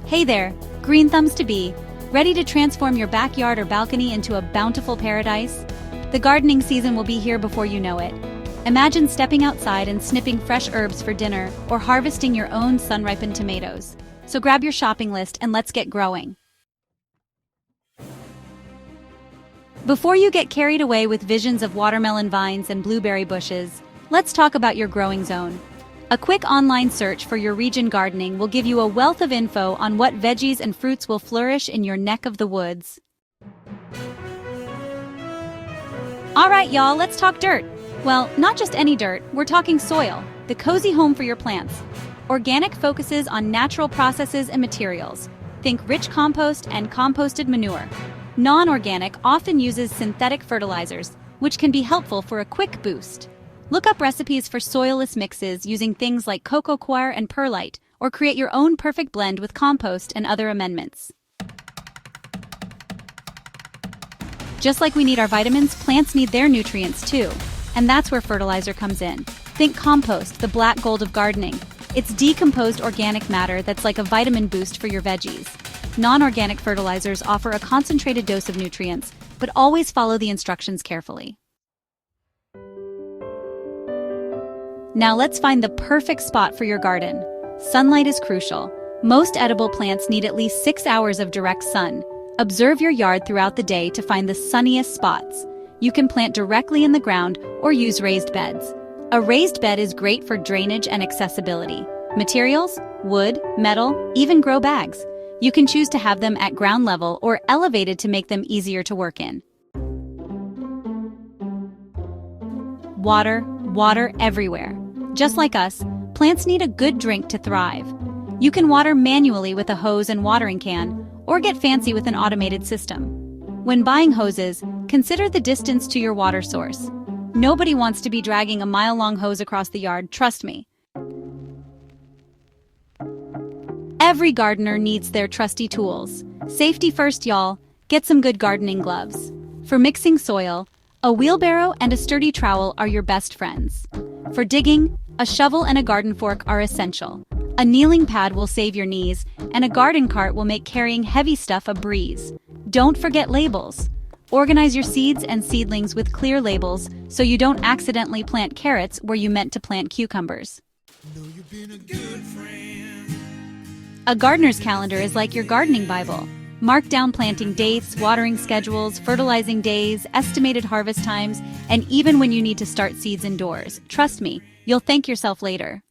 Hey there, green thumbs to be. Ready to transform your backyard or balcony into a bountiful paradise? The gardening season will be here before you know it. Imagine stepping outside and snipping fresh herbs for dinner or harvesting your own sun-ripened tomatoes. So grab your shopping list and let's get growing. Before you get carried away with visions of watermelon vines and blueberry bushes, let's talk about your growing zone. A quick online search for your region gardening will give you a wealth of info on what veggies and fruits will flourish in your neck of the woods. Alright y'all, let's talk dirt. Well, not just any dirt, we're talking soil, the cozy home for your plants. Organic focuses on natural processes and materials. Think rich compost and composted manure. Non-organic often uses synthetic fertilizers, which can be helpful for a quick boost. Look up recipes for soilless mixes using things like cocoa coir and perlite, or create your own perfect blend with compost and other amendments. Just like we need our vitamins, plants need their nutrients too. And that's where fertilizer comes in. Think compost, the black gold of gardening. It's decomposed organic matter that's like a vitamin boost for your veggies. Non-organic fertilizers offer a concentrated dose of nutrients, but always follow the instructions carefully. Now let's find the perfect spot for your garden. Sunlight is crucial. Most edible plants need at least 6 hours of direct sun. Observe your yard throughout the day to find the sunniest spots. You can plant directly in the ground or use raised beds. A raised bed is great for drainage and accessibility. Materials: wood, metal, even grow bags. You can choose to have them at ground level or elevated to make them easier to work in. Water everywhere. Just like us, plants need a good drink to thrive. You can water manually with a hose and watering can, or get fancy with an automated system. When buying hoses, consider the distance to your water source. Nobody wants to be dragging a mile-long hose across the yard, trust me. Every gardener needs their trusty tools. Safety first, y'all. Get some good gardening gloves. For mixing soil, a wheelbarrow and a sturdy trowel are your best friends. For digging, a shovel and a garden fork are essential. A kneeling pad will save your knees, and a garden cart will make carrying heavy stuff a breeze. Don't forget labels. Organize your seeds and seedlings with clear labels so you don't accidentally plant carrots where you meant to plant cucumbers. A gardener's calendar is like your gardening Bible. Mark down planting dates, watering schedules, fertilizing days, estimated harvest times, and even when you need to start seeds indoors. Trust me, you'll thank yourself later.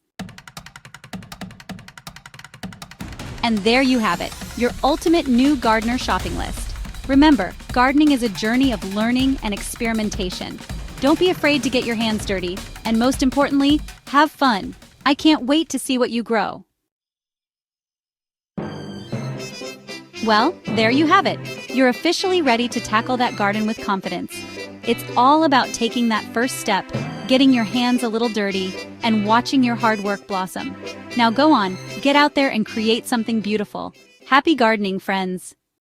And there you have it, your ultimate new gardener shopping list. Remember, gardening is a journey of learning and experimentation. Don't be afraid to get your hands dirty, and most importantly, have fun. I can't wait to see what you grow. Well, there you have it. You're officially ready to tackle that garden with confidence. It's all about taking that first step, getting your hands a little dirty, and watching your hard work blossom. Now go on, get out there and create something beautiful. Happy gardening, friends!